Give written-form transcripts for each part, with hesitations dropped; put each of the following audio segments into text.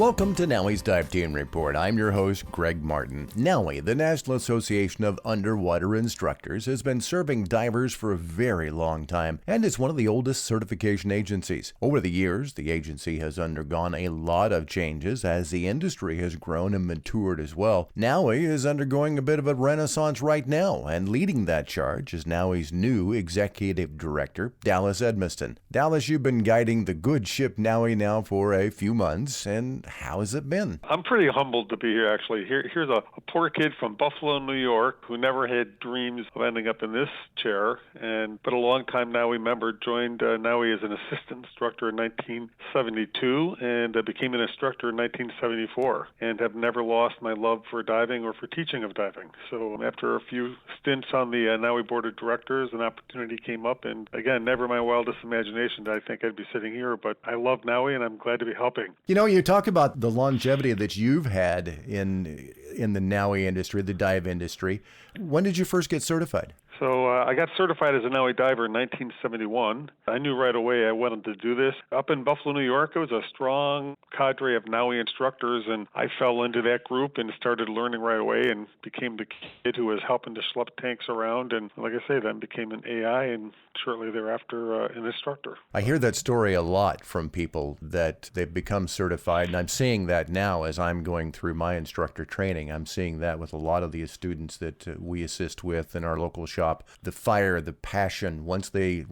Welcome to NAUI's Dive Team Report. I'm your host, Greg Martin. NAUI, the National Association of Underwater Instructors, has been serving divers for a very long time and is one of the oldest certification agencies. Over the years, the agency has undergone a lot of changes as the industry has grown and matured as well. NAUI is undergoing a bit of a renaissance right now, and leading that charge is NAUI's new Executive Director, Dallas Edmiston. Dallas, you've been guiding the Good Ship NAUI now for a few months, and how has it been? I'm pretty humbled to be here, actually. Here's a poor kid from Buffalo, New York, who never had dreams of ending up in this chair, but a long-time NAUI member, joined NAUI as an assistant instructor in 1972 and became an instructor in 1974, and have never lost my love for diving or for teaching of diving. So after a few stints on the NAUI Board of Directors, an opportunity came up, and again, never my wildest imagination did I think I'd be sitting here, but I love NAUI and I'm glad to be helping. You know, you talk about the longevity that you've had in the NAUI industry, the dive industry. When did you first get certified? So I got certified as a NAUI diver in 1971. I knew right away I wanted to do this. Up in Buffalo, New York, it was a strong cadre of NAUI instructors, and I fell into that group and started learning right away and became the kid who was helping to schlep tanks around. And like I say, then became an AI and shortly thereafter an instructor. I hear that story a lot from people that they've become certified, and I'm seeing that now as I'm going through my instructor training. I'm seeing that with a lot of the students that we assist with in our local shop. The fire, the passion, once they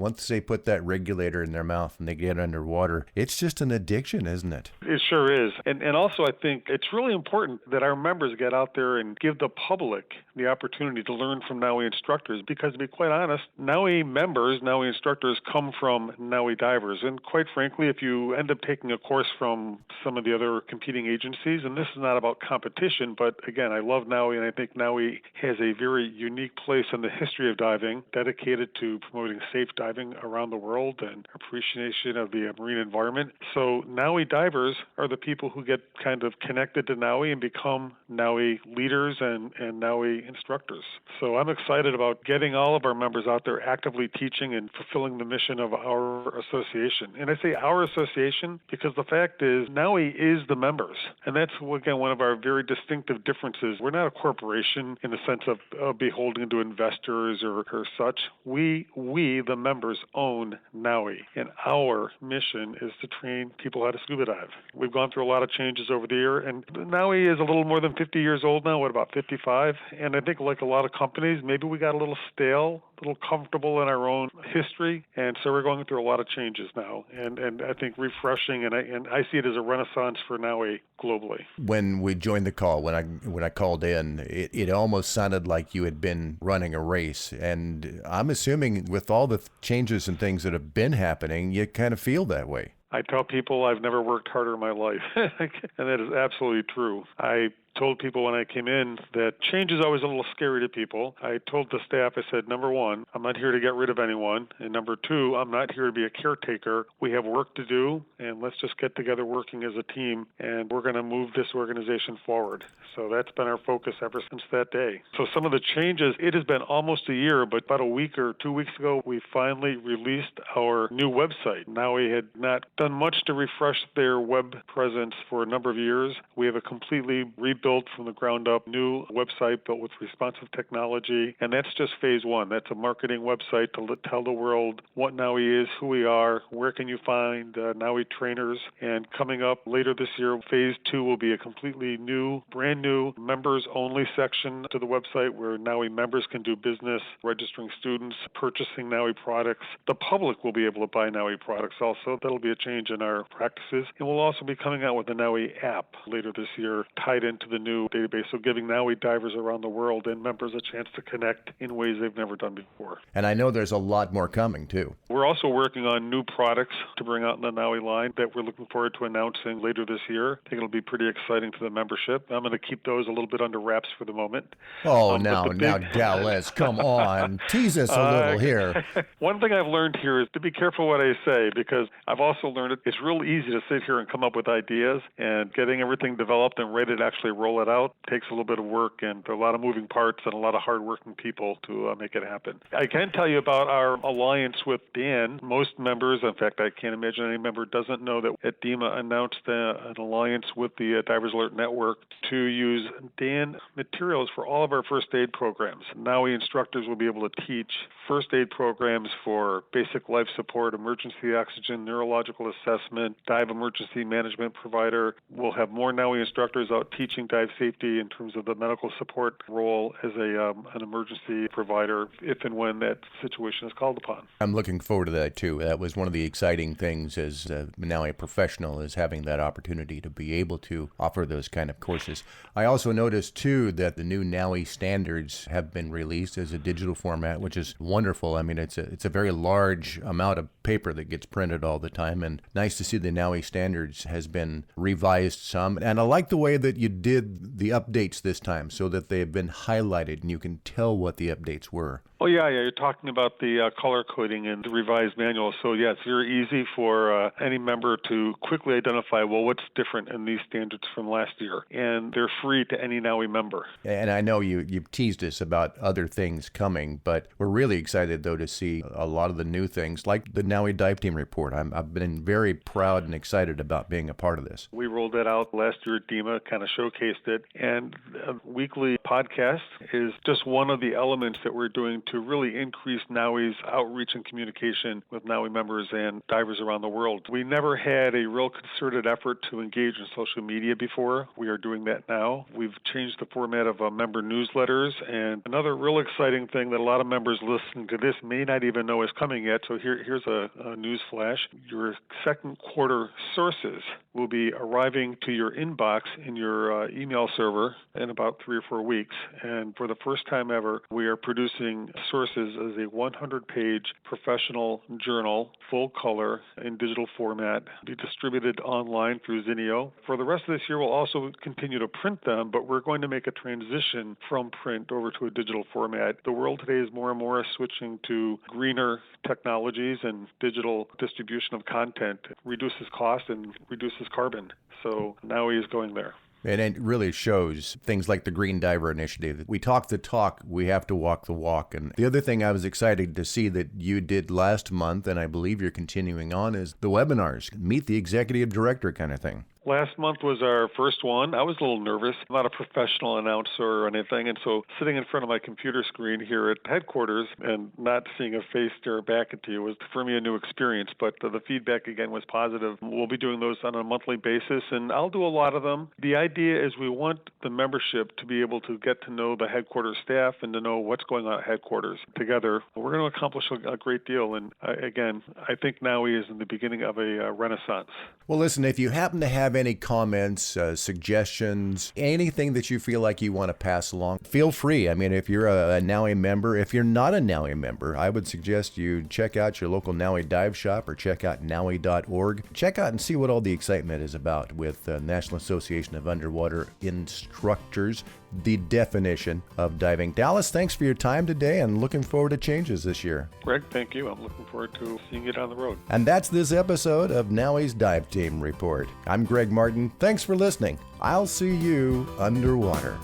put that regulator in their mouth and they get underwater, it's just an addiction, isn't it? It sure is. And also I think it's really important that our members get out there and give the public the opportunity to learn from NAUI instructors, because to be quite honest, NAUI members, NAUI instructors come from NAUI divers. And quite frankly, if you end up taking a course from some of the other competing agencies, and this is not about competition, but again, I love NAUI and I think NAUI has a very unique place in the history of diving, dedicated to promoting safe diving around the world and appreciation of the marine environment. So NAUI divers are the people who get kind of connected to NAUI and become NAUI leaders and NAUI instructors. So I'm excited about getting all of our members out there actively teaching and fulfilling the mission of our association. And I say our association because the fact is NAUI is the members. And that's, again, one of our very distinctive differences. We're not a corporation in the sense of beholden to investors or such. We, the members, own NAUI, and our mission is to train people how to scuba dive. We've gone through a lot of changes over the year, and NAUI is a little more than 50 years old now, about 55? And I think like a lot of companies, maybe we got a little stale, a little comfortable in our own history, and so we're going through a lot of changes now, and I think refreshing, and I see it as a renaissance for NAUI globally. When we joined the call, when I called in, it almost sounded like you had been running a race, and I'm assuming with all the changes and things that have been happening, you kind of feel that way. I tell people I've never worked harder in my life, and that is absolutely true. I told people when I came in that change is always a little scary to people. I told the staff, I said, number one, I'm not here to get rid of anyone. And number two, I'm not here to be a caretaker. We have work to do, and let's just get together working as a team, and we're going to move this organization forward. So that's been our focus ever since that day. So some of the changes, it has been almost a year, but about a week or 2 weeks ago, we finally released our new website. NAUI had not done much to refresh their web presence for a number of years. We have a completely rebuilt from the ground up new website built with responsive technology, and that's just phase one. That's a marketing website to tell the world what NAUI is, who we are, where can you find NAUI trainers, and coming up later this year, phase two will be a completely new, brand new members-only section to the website where NAUI members can do business, registering students, purchasing NAUI products. The public will be able to buy NAUI products also. That'll be a change in our practices, and we'll also be coming out with a NAUI app later this year tied into the new database, so giving NAUI divers around the world and members a chance to connect in ways they've never done before. And I know there's a lot more coming, too. We're also working on new products to bring out in the NAUI line that we're looking forward to announcing later this year. I think it'll be pretty exciting to the membership. I'm going to keep those a little bit under wraps for the moment. Oh, now, Dallas, come on. Tease us a little here. One thing I've learned here is to be careful what I say, because I've also learned it's real easy to sit here and come up with ideas, and getting everything developed and ready to actually roll it out. It takes a little bit of work and a lot of moving parts and a lot of hardworking people to make it happen. I can tell you about our alliance with Dan. Most members, in fact, I can't imagine any member doesn't know that at DEMA announced an alliance with the Divers Alert Network to use Dan materials for all of our first aid programs. NAUI instructors will be able to teach first aid programs for basic life support, emergency oxygen, neurological assessment, dive emergency management provider. We'll have more NAUI instructors out teaching dive safety in terms of the medical support role as an emergency provider if and when that situation is called upon. I'm looking forward to that too. That was one of the exciting things as now a professional, is having that opportunity to be able to offer those kind of courses. I also noticed too that the new NAUI standards have been released as a digital format, which is wonderful. I mean, it's a very large amount of paper that gets printed all the time, and nice to see the NAUI standards has been revised some. And I like the way that you did the updates this time, so that they've been highlighted and you can tell what the updates were. Oh, yeah. You're talking about the color coding and the revised manual. So, yeah, it's very easy for any member to quickly identify, well, what's different in these standards from last year. And they're free to any NAUI member. And I know you've teased us about other things coming, but we're really excited, though, to see a lot of the new things, like the NAUI Dive Team Report. I've been very proud and excited about being a part of this. We rolled that out last year at DEMA, kind of showcased it. And a weekly podcast is just one of the elements that we're doing to really increase NAUI's outreach and communication with NAUI members and divers around the world. We never had a real concerted effort to engage in social media before. We are doing that now. We've changed the format of member newsletters, and another real exciting thing that a lot of members listening to this may not even know is coming yet, so here's a news flash. Your second quarter sources will be arriving to your inbox in your email server in about 3 or 4 weeks, and for the first time ever, we are producing sources as a 100-page professional journal, full color, in digital format, be distributed online through Zinio. For the rest of this year, we'll also continue to print them, but we're going to make a transition from print over to a digital format. The world today is more and more switching to greener technologies, and digital distribution of content reduces cost and reduces carbon. So NAUI is going there. And it really shows things like the Green Diver Initiative. We talk the talk, we have to walk the walk. And the other thing I was excited to see that you did last month, and I believe you're continuing on, is the webinars, meet the executive director kind of thing. Last month was our first one. I was a little nervous. I'm not a professional announcer or anything, and so sitting in front of my computer screen here at headquarters and not seeing a face stare back at you was, for me, a new experience, but the feedback, again, was positive. We'll be doing those on a monthly basis, and I'll do a lot of them. The idea is we want the membership to be able to get to know the headquarters staff and to know what's going on at headquarters. Together, we're going to accomplish a great deal, and again, I think NAUI is in the beginning of a renaissance. Well, listen, if you happen to have any comments, suggestions, anything that you feel like you want to pass along, feel free. I mean, if you're a NAUI member, if you're not a NAUI member, I would suggest you check out your local NAUI dive shop or check out NAUI.org. Check out and see what all the excitement is about with the National Association of Underwater Instructors, the definition of diving. Dallas, thanks for your time today, and looking forward to changes this year. Greg, thank you. I'm looking forward to seeing you down the road. And that's this episode of NAUI's Dive Team Report. I'm Greg Martin. Thanks for listening. I'll see you underwater.